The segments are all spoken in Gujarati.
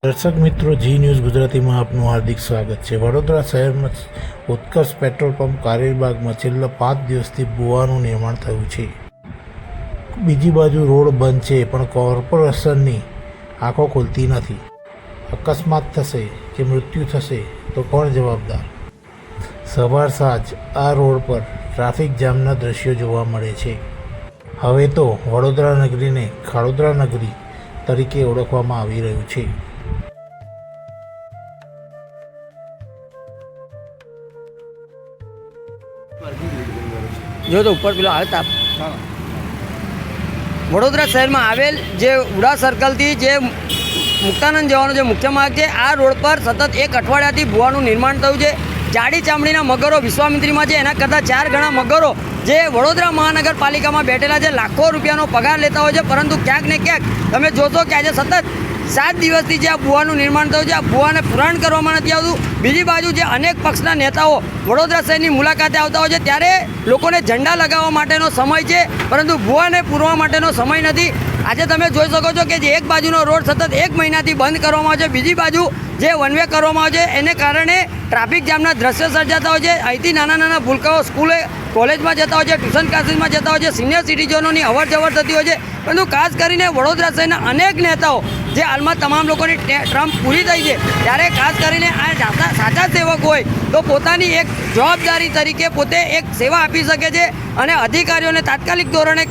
દર્શક મિત્રો, જી ન્યૂઝ ગુજરાતીમાં આપનું હાર્દિક સ્વાગત છે। વડોદરા શહેરમાં ઉત્કર્ષ પેટ્રોલ પંપ કારેલીબાગમાં છેલ્લા 5 દિવસથી ભૂવાનું નિર્માણ થયું છે। બીજી બાજુ રોડ બંધ છે, પણ કોર્પોરેશનની આંખો ખુલતી નથી। અકસ્માત થશે કે મૃત્યુ થશે તો કોણ જવાબદાર? સવાર સાંજ આ રોડ પર ટ્રાફિક જામના દ્રશ્યો જોવા મળે છે। હવે તો વડોદરા નગરીને ખાડોદરા નગરી તરીકે ઓળખવામાં આવી રહ્યું છે। જો તો ઉપર પેલો આવે તાપ વડોદરા શહેરમાં આવેલ જે ઉડા સર્કલથી જે મુક્તાનંદ જવાનો જે મુખ્ય માર્ગ છે, આ રોડ પર સતત 1 અઠવાડિયાથી ભૂવાનું નિર્માણ થયું છે। જાડી ચામડીના મગરો વિશ્વામિત્રીમાં છે, એના કરતાં 4 ગણા મગરો જે વડોદરા મહાનગરપાલિકામાં બેઠેલા છે, લાખો રૂપિયાનો પગાર લેતા હોય છે, પરંતુ ક્યાંક ને ક્યાંક તમે જોશો કે આજે સતત 7 દિવસથી જે આ ભૂવાનું નિર્માણ થયું છે, આ ભૂવાને પુરાણ કરવામાં નથી આવતું। બીજી બાજુ જે અનેક પક્ષના નેતાઓ વડોદરા શહેરની મુલાકાતે આવતા હોય છે, ત્યારે લોકોને ઝંડા લગાવવા માટેનો સમય છે, પરંતુ ભૂવાને પૂરવા માટેનો સમય નથી। આજે તમે જોઈ શકો છો કે જે એક બાજુનો રોડ સતત 1 મહિનાથી બંધ કરવામાં આવે છે, બીજી બાજુ જે વન વે કરવામાં આવે છે, એને કારણે ટ્રાફિક જામના દ્રશ્યો સર્જાતા હોય છે। અહીંથી નાના નાના ભૂલકાઓ સ્કૂલે કોલેજમાં જતા હોય છે, ટ્યુશન ક્લાસીસમાં જતા હોય છે, સિનિયર સિટીઝનોની અવર જવર થતી હોય છે, પરંતુ ખાસ કરીને વડોદરા શહેરના અનેક નેતાઓ જે હાલમાં તમામ લોકોની ટર્મ પૂરી થઈ છે, ત્યારે ખાસ કરીને આ સાચા સેવક હોય તો પોતાની એક જવાબદારી તરીકે પોતે એક સેવા આપી શકે છે અને અધિકારીઓને તાત્કાલિક ધોરણે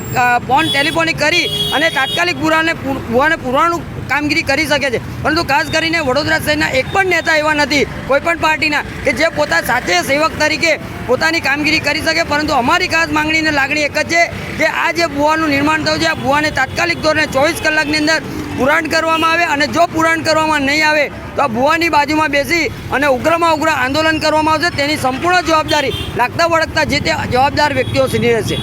ટેલિફોનિક કરી અને તાત્કાલિક ભૂવાને પુરવાનું કામગીરી કરી શકે છે। પરંતુ ખાસ કરીને વડોદરા શહેરના એક પણ નેતા એવા નથી, કોઈપણ પાર્ટીના, કે જે પોતા સાચે સેવક તરીકે પોતાની કામગીરી કરી શકે। પરંતુ અમારી ખાસ માંગણી અને લાગણી એક જ છે કે આ જે ભૂવાનું નિર્માણ થયું છે, આ ભૂવાને તાત્કાલિક ધોરણે 24 કલાકની અંદર પુરાણ કરવામાં આવે, અને જો પુરાણ કરવામાં નહીં આવે તો આ ભૂવાની બાજુમાં બેસી અને ઉગ્રમાં ઉગ્ર આંદોલન કરવામાં આવશે। તેની સંપૂર્ણ જવાબદારી લાગતા વળગતા જે તે જવાબદાર વ્યક્તિઓ સીધી રહેશે।